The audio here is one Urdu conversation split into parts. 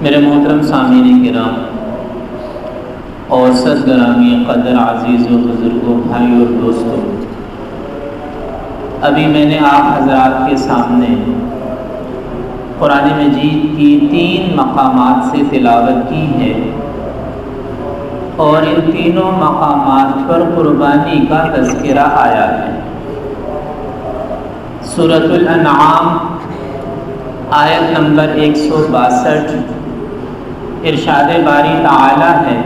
میرے محترم سامعین کرام اور گرامی قدر عزیز و بزرگوں، بھائی اور دوستوں، ابھی میں نے آپ حضرات کے سامنے قرآن مجید کی 3 مقامات سے تلاوت کی ہے، اور ان تینوں مقامات پر قربانی کا تذکرہ آیا ہے۔ سورۃ الانعام آیت نمبر 162، ارشاد باری تعالی ہے،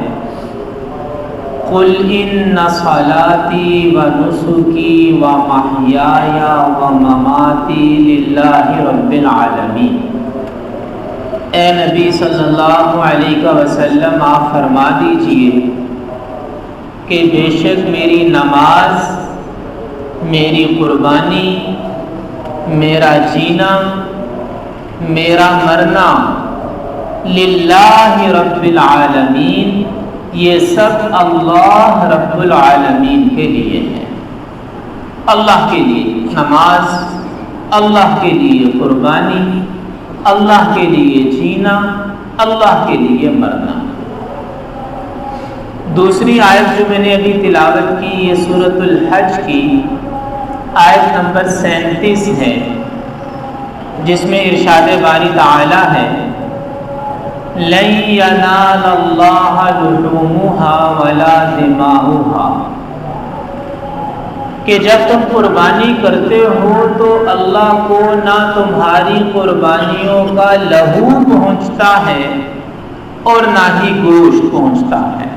قل ان صلاتی و نسکی و محیای و مماتی للہ رب العالمین۔ اے نبی صلی اللہ علیہ وسلم، آپ فرما دیجئے کہ بے شک میری نماز، میری قربانی، میرا جینا، میرا مرنا للہ رب العالمین، یہ سب اللہ رب العالمین کے لیے ہے۔ اللہ کے لیے نماز، اللہ کے لیے قربانی، اللہ کے لیے جینا، اللہ کے لیے مرنا۔ دوسری آیت جو میں نے ابھی تلاوت کی، یہ سورۃ الحج کی آیت نمبر 37 ہے، جس میں ارشاد باری تعالی ہے، لن ینال اللہ لحومها ولا دماؤها، کہ جب تم قربانی کرتے ہو تو اللہ کو نہ تمہاری قربانیوں کا لہو پہنچتا ہے اور نہ ہی گوشت پہنچتا ہے،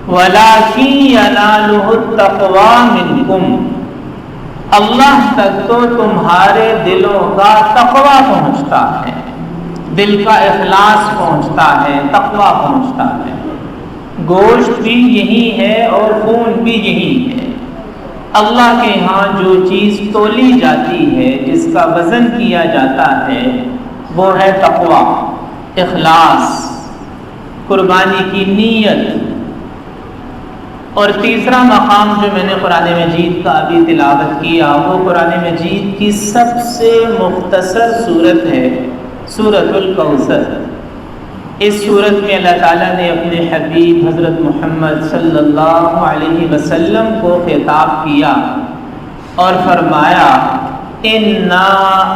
وَلَٰكِن يَنَالُهُ التَّقْوَىٰ مِنكُمْ، اللہ تک تو تمہارے دلوں کا تقویٰ پہنچتا ہے، دل کا اخلاص پہنچتا ہے، تقویٰ پہنچتا ہے۔ گوشت بھی یہی ہے اور خون بھی یہی ہے۔ اللہ کے ہاں جو چیز تولی جاتی ہے، جس کا وزن کیا جاتا ہے، وہ ہے تقویٰ، اخلاص، قربانی کی نیت۔ اور تیسرا مقام جو میں نے قرآن مجید کا ابھی تلاوت کیا، وہ قرآن مجید کی سب سے مختصر صورت ہے، سورۃ الکوثر۔ اس صورت میں اللہ تعالیٰ نے اپنے حبیب حضرت محمد صلی اللہ علیہ وسلم کو خطاب کیا اور فرمایا، اِنَّا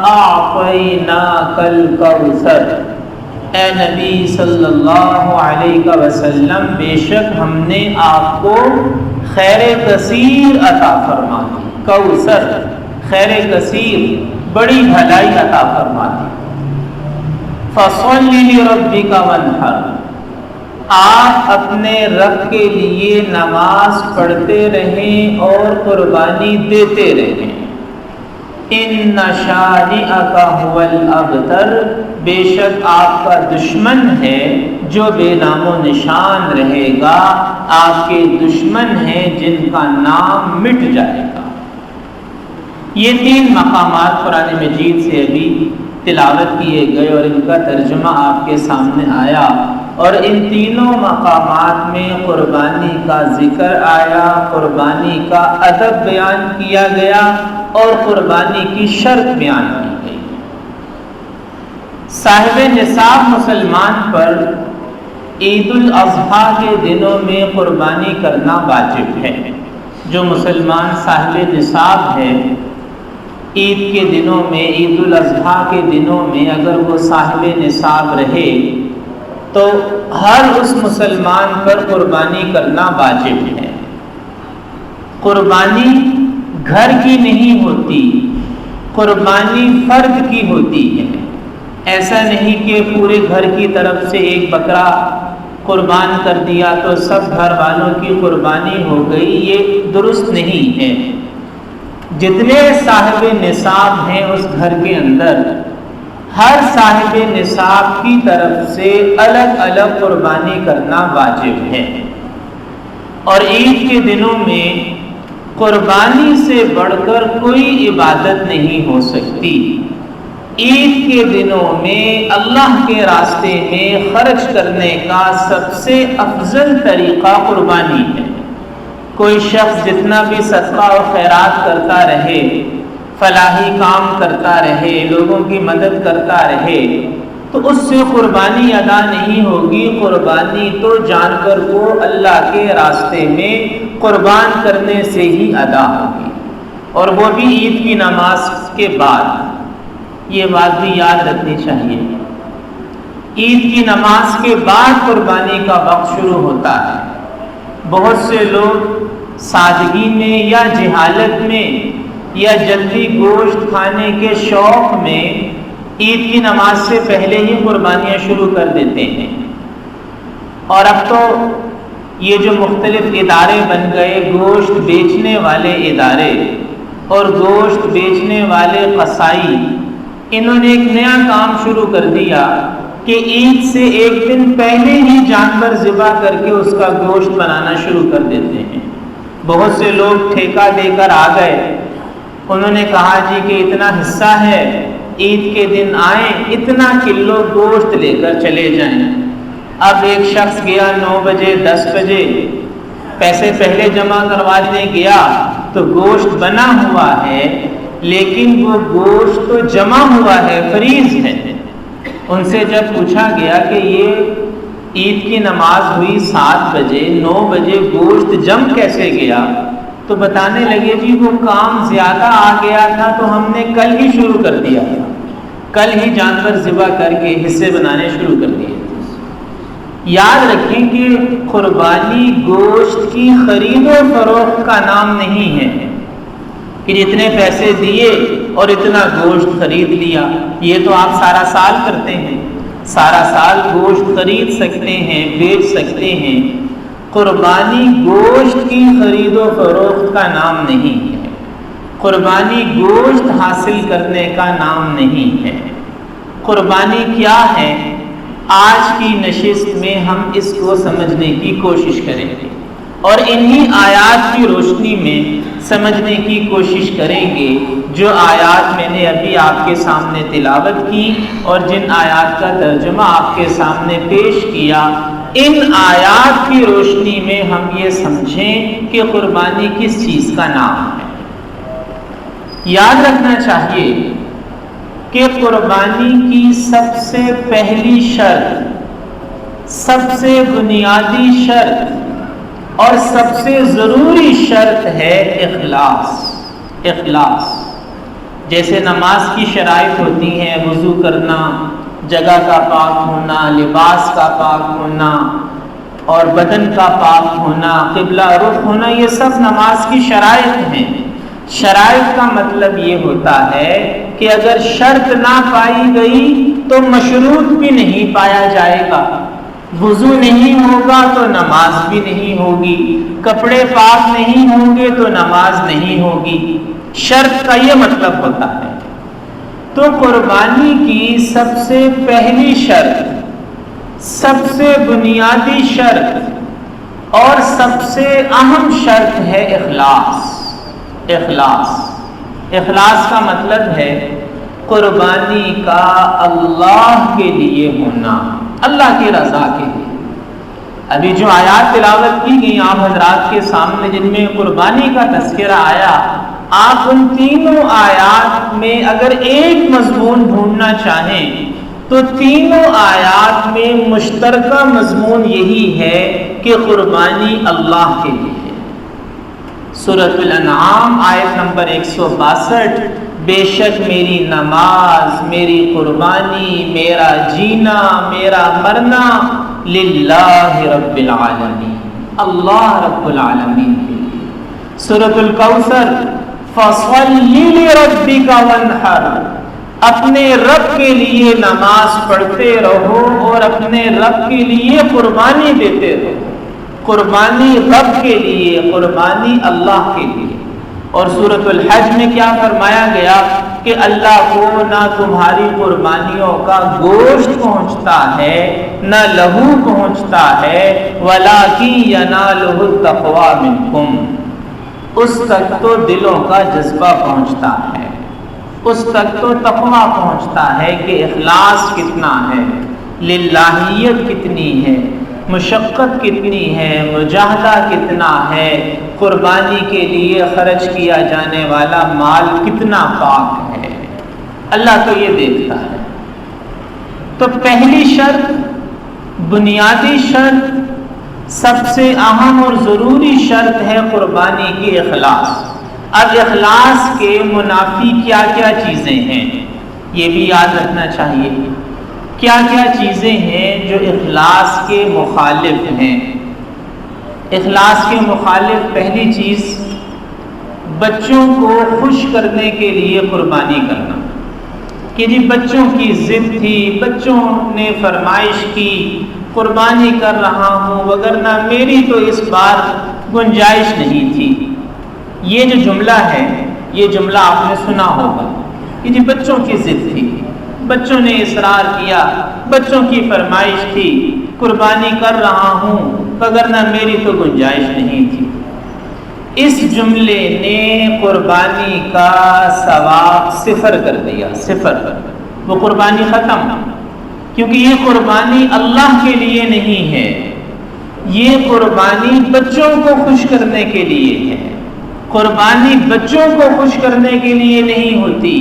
أَعْطَيْنَاكَ الْكَوْثَرَ، اے نبی صلی اللہ علیہ وسلم، بے شک ہم نے آپ کو خیر کثیر عطا فرما دی۔ کوثر، خیر کثیر، بڑی بھلائی عطا فرما دی۔ فَصَلِّ لِرَبِّكَ وَانْحَرْ، آپ اپنے رب کے لیے نماز پڑھتے رہیں اور قربانی دیتے رہیں۔ إِنَّ شَانِئَكَ هُوَ الْأَبْتَرُ، بے شک آپ کا دشمن ہے جو بے نام و نشان رہے گا، آپ کے دشمن ہیں جن کا نام مٹ جائے گا۔ یہ 3 مقامات قرآن مجید سے ابھی تلاوت کیے گئے اور ان کا ترجمہ آپ کے سامنے آیا، اور ان تینوں مقامات میں قربانی کا ذکر آیا، قربانی کا ادب بیان کیا گیا اور قربانی کی شرط بیان کی گئی۔ صاحب نصاب مسلمان پر عید الاضحیٰ کے دنوں میں قربانی کرنا واجب ہے۔ جو مسلمان صاحب نصاب ہے، عید کے دنوں میں، عید الاضحیٰ کے دنوں میں اگر وہ صاحب نصاب رہے تو ہر اس مسلمان پر قربانی کرنا واجب ہے۔ قربانی گھر کی نہیں ہوتی، قربانی فرد کی ہوتی ہے۔ ایسا نہیں کہ پورے گھر کی طرف سے ایک بکرا قربان کر دیا تو سب گھر والوں کی قربانی ہو گئی، یہ درست نہیں ہے۔ جتنے صاحب نصاب ہیں اس گھر کے اندر، ہر صاحب نصاب کی طرف سے الگ الگ قربانی کرنا واجب ہے۔ اور عید کے دنوں میں قربانی سے بڑھ کر کوئی عبادت نہیں ہو سکتی۔ عید کے دنوں میں اللہ کے راستے میں خرچ کرنے کا سب سے افضل طریقہ قربانی ہے۔ کوئی شخص جتنا بھی صدقہ و خیرات کرتا رہے، فلاحی کام کرتا رہے، لوگوں کی مدد کرتا رہے، تو اس سے قربانی ادا نہیں ہوگی. قربانی تو جانور کو اللہ کے راستے میں قربان کرنے سے ہی ادا ہوگی، اور وہ بھی عید کی نماز کے بعد. یہ بات بھی یاد رکھنی چاہیے. عید کی نماز کے بعد قربانی کا وقت شروع ہوتا ہے. بہت سے لوگ سادگی میں یا جہالت میں یا جلدی گوشت کھانے کے شوق میں عید کی نماز سے پہلے ہی قربانیاں شروع کر دیتے ہیں. اور اب تو یہ جو مختلف ادارے بن گئے، گوشت بیچنے والے ادارے اور گوشت بیچنے والے قصائی، انہوں نے ایک نیا کام شروع کر دیا کہ عید سے ایک دن پہلے ہی جانور ذبح کر کے اس کا گوشت بنانا شروع کر دیتے ہیں. بہت سے لوگ ٹھیکہ دے کر آ گئے. انہوں نے کہا جی کہ اتنا حصہ ہے، عید کے دن آئیں، اتنا کلو گوشت لے کر چلے جائیں. اب ایک شخص گیا 9 بجے 10 بجے، پیسے پہلے جمع کروانے گیا تو گوشت بنا ہوا ہے، لیکن وہ گوشت تو جمع ہوا ہے، فریز ہے. ان سے جب پوچھا گیا کہ یہ عید کی نماز ہوئی 7 بجے، 9 بجے گوشت جم کیسے گیا، تو بتانے لگے جی وہ کام زیادہ آ گیا تھا تو ہم نے کل ہی شروع کر دیا تھا، کل ہی جانور ذبح کر کے حصے بنانے شروع کر دیے. یاد رکھیں کہ قربانی گوشت کی خرید و فروخت کا نام نہیں ہے کہ جتنے پیسے دیے اور اتنا گوشت خرید لیا. یہ تو آپ سارا سال کرتے ہیں، سارا سال گوشت خرید سکتے ہیں، بیچ سکتے ہیں. قربانی گوشت کی خرید و فروخت کا نام نہیں ہے. قربانی گوشت حاصل کرنے کا نام نہیں ہے. قربانی کیا ہے؟ آج کی نشست میں ہم اس کو سمجھنے کی کوشش کریں گے اور انہی آیات کی روشنی میں سمجھنے کی کوشش کریں گے جو آیات میں نے ابھی آپ کے سامنے تلاوت کی اور جن آیات کا ترجمہ آپ کے سامنے پیش کیا. ان آیات کی روشنی میں ہم یہ سمجھیں کہ قربانی کس چیز کا نام ہے. یاد رکھنا چاہیے کہ قربانی کی سب سے پہلی شرط، سب سے بنیادی شرط اور سب سے ضروری شرط ہے اخلاص. اخلاص جیسے نماز کی شرائط ہوتی ہیں، وضو کرنا، جگہ کا پاک ہونا، لباس کا پاک ہونا اور بدن کا پاک ہونا، قبلہ رخ ہونا، یہ سب نماز کی شرائط ہیں. شرائط کا مطلب یہ ہوتا ہے کہ اگر شرط نہ پائی گئی تو مشروط بھی نہیں پایا جائے گا. وضو نہیں ہوگا تو نماز بھی نہیں ہوگی، کپڑے پاک نہیں ہوں گے تو نماز نہیں ہوگی. شرط کا یہ مطلب ہوتا ہے. تو قربانی کی سب سے پہلی شرط، سب سے بنیادی شرط اور سب سے اہم شرط ہے اخلاص. اخلاص اخلاص کا مطلب ہے قربانی کا اللہ کے لیے ہونا، اللہ کی رضا کے لیے. ابھی جو آیات تلاوت کی گئی آپ حضرات کے سامنے جن میں قربانی کا تذکرہ آیا، آپ ان تینوں آیات میں اگر ایک مضمون ڈھونڈنا چاہیں تو تینوں آیات میں مشترکہ مضمون یہی ہے کہ قربانی اللہ کے لیے. سورۃ الانعام آیت نمبر 162، بے شک میری نماز، میری قربانی، میرا جینا، میرا مرنا للہ رب العالمین، اللہ رب العالمین کے لیے. سورۃ الکوثر، فصل لربک وانحر، اپنے رب کے لیے نماز پڑھتے رہو اور اپنے رب کے لیے قربانی دیتے رہو. قربانی رب کے لیے، قربانی اللہ کے لیے. اور سورۃ الحج میں کیا فرمایا گیا کہ اللہ کو نہ تمہاری قربانیوں کا گوشت پہنچتا ہے نہ لہو پہنچتا ہے، وَلَٰكِن يَنَالُهُ التَّقْوَىٰ مِنكُمْ، اس تک تو دلوں کا جذبہ پہنچتا ہے، اس تک تو تقویٰ پہنچتا ہے کہ اخلاص کتنا ہے، للہیت کتنی ہے، مشقت کتنی ہے، مجاہدہ کتنا ہے، قربانی کے لیے خرچ کیا جانے والا مال کتنا پاک ہے. اللہ تو یہ دیکھتا ہے. تو پہلی شرط، بنیادی شرط، سب سے اہم اور ضروری شرط ہے قربانی کی اخلاص۔ اب اخلاص کے منافی کیا کیا چیزیں ہیں یہ بھی یاد رکھنا چاہیے۔ کیا کیا چیزیں ہیں جو اخلاص کے مخالف ہیں؟ اخلاص کے مخالف، پہلی چیز، بچوں کو خوش کرنے کے لیے قربانی کرنا، کہ جی بچوں کی ضد تھی، بچوں نے فرمائش کی، قربانی کر رہا ہوں، وگرنہ میری تو اس بار گنجائش نہیں تھی۔ یہ جو جملہ ہے، یہ جملہ آپ نے سنا ہوگا کہ جی بچوں کی ضد تھی، بچوں نے اصرار کیا، بچوں کی فرمائش تھی، قربانی کر رہا ہوں، وگرنہ میری تو گنجائش نہیں تھی۔ اس جملے نے قربانی کا ثواب صفر کر دیا، صفر، وہ قربانی ختم، کیونکہ یہ قربانی اللہ کے لیے نہیں ہے، یہ قربانی بچوں کو خوش کرنے کے لیے ہے۔ قربانی بچوں کو خوش کرنے کے لیے نہیں ہوتی،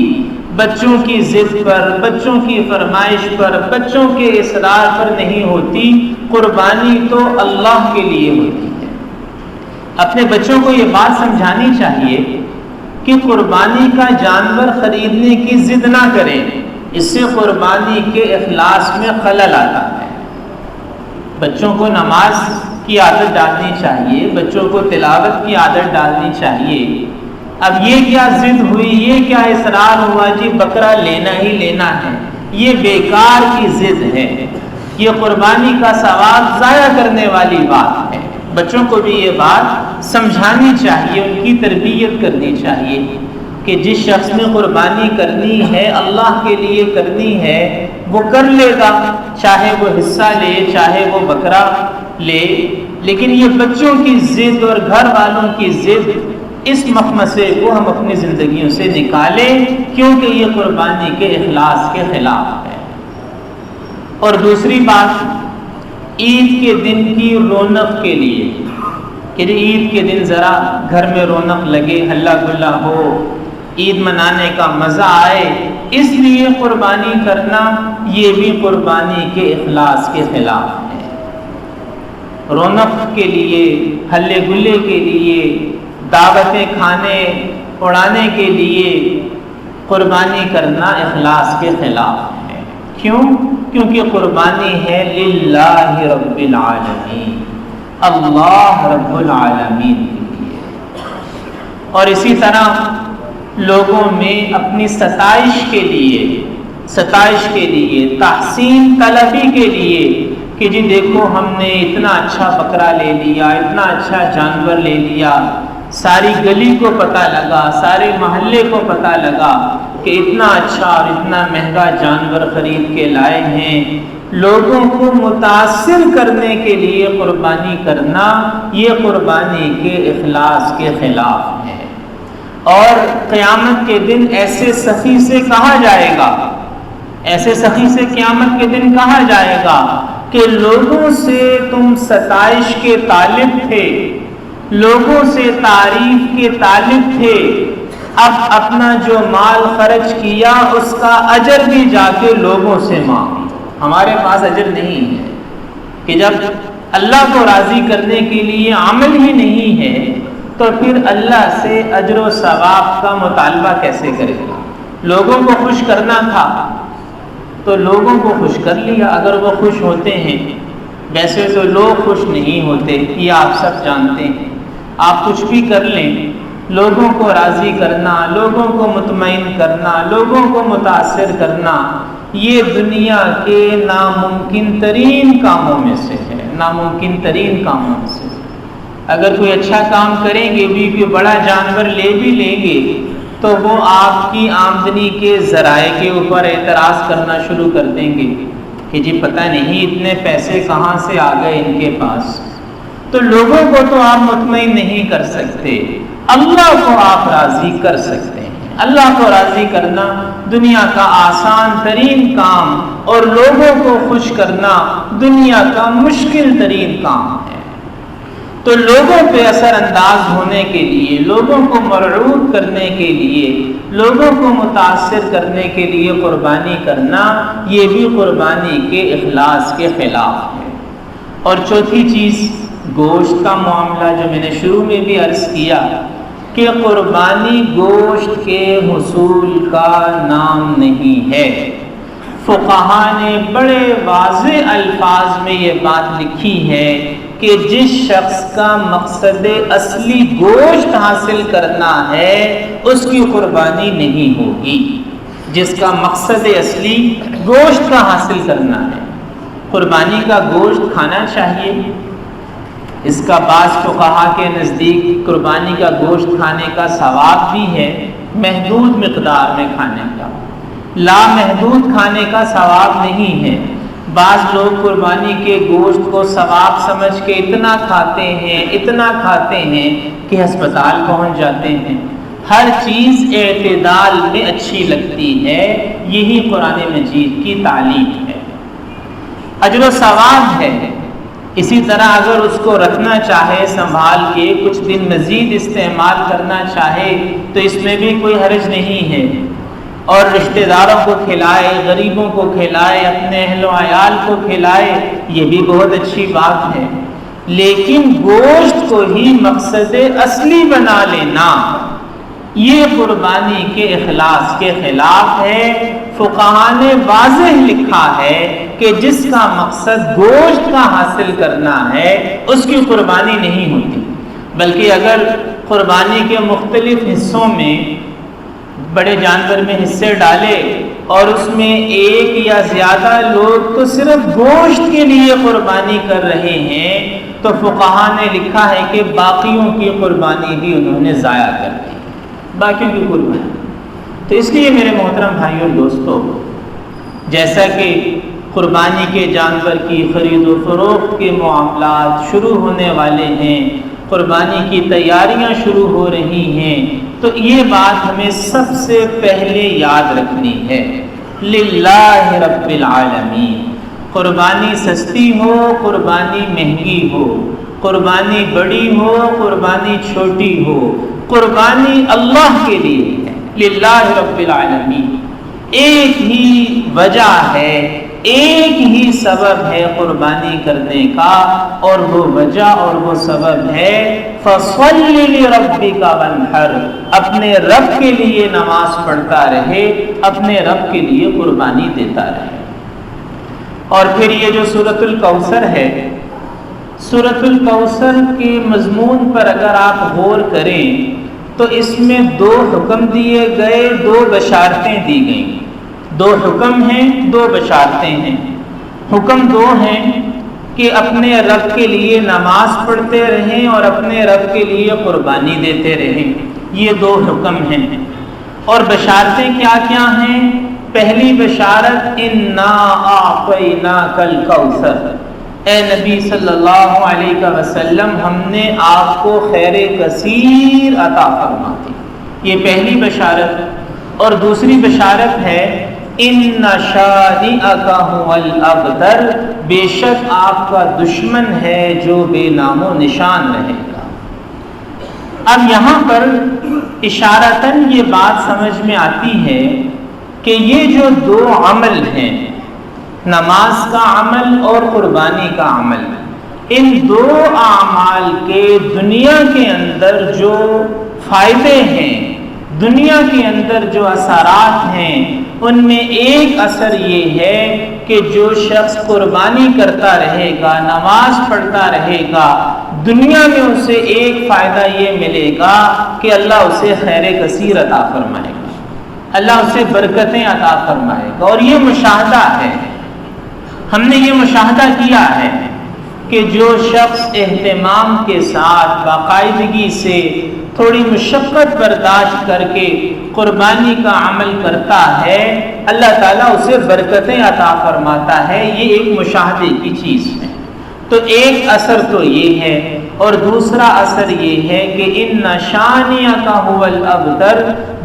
بچوں کی ضد پر، بچوں کی فرمائش پر، بچوں کے اصرار پر نہیں ہوتی، قربانی تو اللہ کے لیے ہوتی ہے۔ اپنے بچوں کو یہ بات سمجھانی چاہیے کہ قربانی کا جانور خریدنے کی ضد نہ کریں، اس سے قربانی کے اخلاص میں خلل آتا ہے۔ بچوں کو نماز کی عادت ڈالنی چاہیے، بچوں کو تلاوت کی عادت ڈالنی چاہیے۔ اب یہ کیا ضد ہوئی، یہ کیا اصرار ہوا جی بکرا لینا ہی لینا ہے، یہ بیکار کی ضد ہے، یہ قربانی کا ثواب ضائع کرنے والی بات ہے۔ بچوں کو بھی یہ بات سمجھانی چاہیے، ان کی تربیت کرنی چاہیے کہ جس شخص نے قربانی کرنی ہے، اللہ کے لیے کرنی ہے، وہ کر لے گا، چاہے وہ حصہ لے، چاہے وہ بکرا لے، لیکن یہ بچوں کی ضد اور گھر والوں کی ضد، اس مخمصے کو ہم اپنی زندگیوں سے نکالیں، کیونکہ یہ قربانی کے اخلاص کے خلاف ہے۔ اور دوسری بات، عید کے دن کی رونق کے لیے، کہ عید کے دن ذرا گھر میں رونق لگے، ہلا گلا ہو، عید منانے کا مزہ آئے، اس لیے قربانی کرنا، یہ بھی قربانی کے اخلاص کے خلاف ہے۔ رونق کے لیے، ہلے گلے کے لیے، دعوتیں کھانے اڑانے کے لیے قربانی کرنا اخلاص کے خلاف ہے۔ کیوں؟ کیونکہ قربانی ہے للہ رب العالمین، اللہ رب العالمین کے لیے۔ اور اسی طرح لوگوں میں اپنی ستائش کے لیے، تحسین طلبی کے لیے، کہ جی دیکھو ہم نے اتنا اچھا بکرا لے لیا، اتنا اچھا جانور لے لیا، ساری گلی کو پتہ لگا، سارے محلے کو پتہ لگا کہ اتنا اچھا اور اتنا مہنگا جانور خرید کے لائے ہیں۔ لوگوں کو متاثر کرنے کے لیے قربانی کرنا، یہ قربانی کے اخلاص کے خلاف ہے۔ اور قیامت کے دن ایسے سخی سے کہا جائے گا، ایسے سخی سے قیامت کے دن کہا جائے گا کہ لوگوں سے تم ستائش کے طالب تھے، لوگوں سے تعریف کے طالب تھے، اب اپنا جو مال خرچ کیا اس کا اجر بھی جا کے لوگوں سے مانگو۔ ہمارے پاس اجر نہیں ہے، کہ جب اللہ کو راضی کرنے کے لیے عمل ہی نہیں ہے تو پھر اللہ سے اجر و ثواب کا مطالبہ کیسے کرے گا؟ لوگوں کو خوش کرنا تھا تو لوگوں کو خوش کر لیا، اگر وہ خوش ہوتے ہیں۔ ویسے تو لوگ خوش نہیں ہوتے، یہ آپ سب جانتے ہیں۔ آپ کچھ بھی کر لیں، لوگوں کو راضی کرنا، لوگوں کو مطمئن کرنا، لوگوں کو متاثر کرنا، یہ دنیا کے ناممکن ترین کاموں میں سے ہے، ناممکن ترین کاموں میں سے۔ اگر کوئی اچھا کام کریں گے بھی، کوئی بڑا جانور لے بھی لیں گے، تو وہ آپ کی آمدنی کے ذرائع کے اوپر اعتراض کرنا شروع کر دیں گے کہ جی پتہ نہیں اتنے پیسے کہاں سے آ گئے ان کے پاس۔ تو لوگوں کو تو آپ مطمئن نہیں کر سکتے، اللہ کو آپ راضی کر سکتے ہیں۔ اللہ کو راضی کرنا دنیا کا آسان ترین کام، اور لوگوں کو خوش کرنا دنیا کا مشکل ترین کام ہے۔ تو لوگوں پہ اثر انداز ہونے کے لیے، لوگوں کو مرعوب کرنے کے لیے، لوگوں کو متاثر کرنے کے لیے قربانی کرنا، یہ بھی قربانی کے اخلاص کے خلاف ہے۔ اور چوتھی چیز گوشت کا معاملہ، جو میں نے شروع میں بھی عرض کیا کہ قربانی گوشت کے حصول کا نام نہیں ہے۔ فقہا نے بڑے واضح الفاظ میں یہ بات لکھی ہے کہ جس شخص کا مقصد اصلی گوشت حاصل کرنا ہے اس کی قربانی نہیں ہوگی۔ جس کا مقصد اصلی گوشت کا حاصل کرنا ہے، قربانی کا گوشت کھانا چاہیے۔ اس کا بعض فقہا کے نزدیک قربانی کا گوشت کھانے کا ثواب بھی ہے، محدود مقدار میں کھانے کا، لامحدود کھانے کا ثواب نہیں ہے۔ بعض لوگ قربانی کے گوشت کو ثواب سمجھ کے اتنا کھاتے ہیں کہ ہسپتال پہنچ جاتے ہیں۔ ہر چیز اعتدال میں اچھی لگتی ہے، یہی قرآن مجید کی تعلیم ہے۔ اجر و ثواب ہے۔ اسی طرح اگر اس کو رکھنا چاہے سنبھال کے، کچھ دن مزید استعمال کرنا چاہے تو اس میں بھی کوئی حرج نہیں ہے، اور رشتہ داروں کو کھلائے، غریبوں کو کھلائے، اپنے اہل و عیال کو کھلائے، یہ بھی بہت اچھی بات ہے۔ لیکن گوشت کو ہی مقصد اصلی بنا لینا، یہ قربانی کے اخلاص کے خلاف ہے۔ فقہا نے واضح لکھا ہے کہ جس کا مقصد گوشت کا حاصل کرنا ہے اس کی قربانی نہیں ہوتی، بلکہ اگر قربانی کے مختلف حصوں میں بڑے جانور میں حصے ڈالے اور اس میں ایک یا زیادہ لوگ تو صرف گوشت کے لیے قربانی کر رہے ہیں تو فقہا نے لکھا ہے کہ باقیوں کی قربانی بھی انہوں نے ضائع کر دی، باقیوں کی قربانی۔ تو اس لیے میرے محترم بھائیوں اور دوستو، جیسا کہ قربانی کے جانور کی خرید و فروخت کے معاملات شروع ہونے والے ہیں، قربانی کی تیاریاں شروع ہو رہی ہیں، تو یہ بات ہمیں سب سے پہلے یاد رکھنی ہے، للہ رب العالمین۔ قربانی سستی ہو، قربانی مہنگی ہو، قربانی بڑی ہو، قربانی چھوٹی ہو، قربانی اللہ کے لیے ہے، للہ رب العالمین۔ ایک ہی وجہ ہے، ایک ہی سبب ہے قربانی کرنے کا، اور وہ وجہ اور وہ سبب ہے فَصَلِّ لِرَبِّكَ وَانْحَرْ، اپنے رب کے لیے نماز پڑھتا رہے، اپنے رب کے لیے قربانی دیتا رہے۔ اور پھر یہ جو سورۃ الکوثر ہے، سورۃ الکوثر کے مضمون پر اگر آپ غور کریں تو اس میں 2 حکم دیے گئے، 2 بشارتیں دی گئیں، 2 حکم ہیں، 2 بشارتیں ہیں۔ حکم 2 ہیں کہ اپنے رب کے لیے نماز پڑھتے رہیں اور اپنے رب کے لیے قربانی دیتے رہیں، یہ 2 حکم ہیں۔ اور بشارتیں کیا کیا ہیں؟ پہلی بشارت اِنَّا أَعْطَيْنَاكَ الْكَوْثَرَ، اے نبی صلی اللہ علیہ وسلم ہم نے آپ کو خیر کثیر عطا فرما دی، یہ پہلی بشارت۔ اور دوسری بشارت ہے ان شانئک هو الابتر، بے شک آپ کا دشمن ہے جو بے نام و نشان رہے گا۔ اب یہاں پر اشارتاً یہ بات سمجھ میں آتی ہے کہ یہ جو 2 عمل ہیں، نماز کا عمل اور قربانی کا عمل، ان 2 اعمال کے دنیا کے اندر جو فائدے ہیں، دنیا کے اندر جو اثرات ہیں، ان میں ایک اثر یہ ہے کہ جو شخص قربانی کرتا رہے گا، نماز پڑھتا رہے گا، دنیا میں اسے ایک فائدہ یہ ملے گا کہ اللہ اسے خیر کثیر عطا فرمائے گا، اللہ اسے برکتیں عطا فرمائے گا۔ اور یہ مشاہدہ ہے، ہم نے یہ مشاہدہ کیا ہے کہ جو شخص اہتمام کے ساتھ، باقاعدگی سے، تھوڑی مشقت برداشت کر کے قربانی کا عمل کرتا ہے، اللہ تعالیٰ اسے برکتیں عطا فرماتا ہے، یہ ایک مشاہدے کی چیز ہے۔ تو ایک اثر تو یہ ہے، اور دوسرا اثر یہ ہے کہ ان شانئک هو الابتر،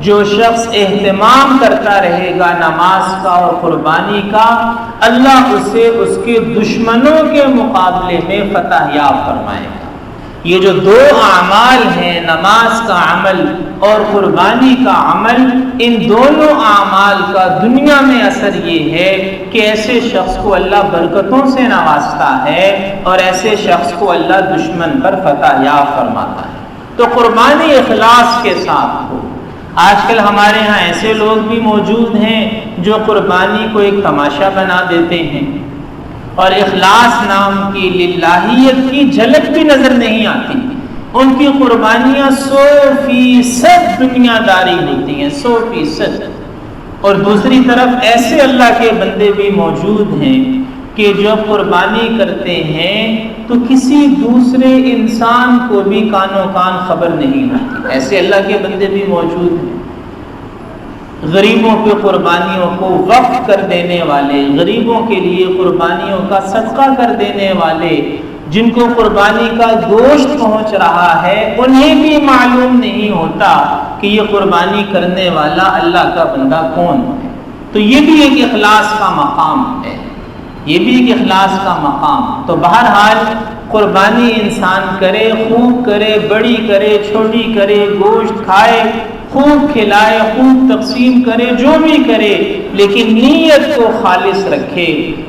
جو شخص اہتمام کرتا رہے گا نماز کا اور قربانی کا، اللہ اسے اس کے دشمنوں کے مقابلے میں فتح یاب فرمائے گا۔ یہ جو دو اعمال ہیں، نماز کا عمل اور قربانی کا عمل، ان دونوں اعمال کا دنیا میں اثر یہ ہے کہ ایسے شخص کو اللہ برکتوں سے نوازتا ہے اور ایسے شخص کو اللہ دشمن پر فتح یاب فرماتا ہے۔ تو قربانی اخلاص کے ساتھ ہو۔ آج کل ہمارے ہاں ایسے لوگ بھی موجود ہیں جو قربانی کو ایک تماشا بنا دیتے ہیں اور اخلاص نام کی للہیت کی جھلک بھی نظر نہیں آتی۔ ان کی قربانیاں 100% دنیا داری ہوتی ہیں، 100%۔ اور دوسری طرف ایسے اللہ کے بندے بھی موجود ہیں کہ جو قربانی کرتے ہیں تو کسی دوسرے انسان کو بھی کانوں کان خبر نہیں رہتی۔ ایسے اللہ کے بندے بھی موجود ہیں، غریبوں کے قربانیوں کو وقف کر دینے والے، غریبوں کے لیے قربانیوں کا صدقہ کر دینے والے، جن کو قربانی کا گوشت پہنچ رہا ہے انہیں بھی معلوم نہیں ہوتا کہ یہ قربانی کرنے والا اللہ کا بندہ کون ہے۔ تو یہ بھی ایک اخلاص کا مقام ہے، یہ بھی ایک اخلاص کا مقام۔ تو بہرحال قربانی انسان کرے، خوب کرے، بڑی کرے، چھوٹی کرے، گوشت کھائے، خوب کھلائے، خوب تقسیم کرے، جو بھی کرے، لیکن نیت کو خالص رکھے،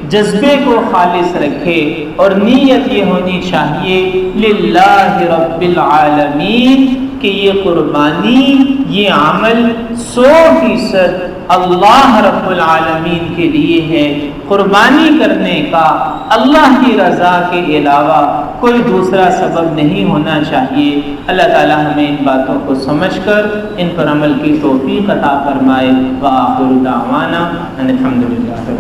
جذبے کو خالص رکھے، اور نیت یہ ہونی چاہیے للہ رب العالمین کہ یہ قربانی، یہ عمل 100% اللہ رب العالمین کے لیے ہے۔ قربانی کرنے کا اللہ کی رضا کے علاوہ کوئی دوسرا سبب نہیں ہونا چاہیے۔ اللہ تعالی ہمیں ان باتوں کو سمجھ کر ان پر عمل کی توفیق عطا فرمائے۔ وآخر دعوانا ان الحمد للہ۔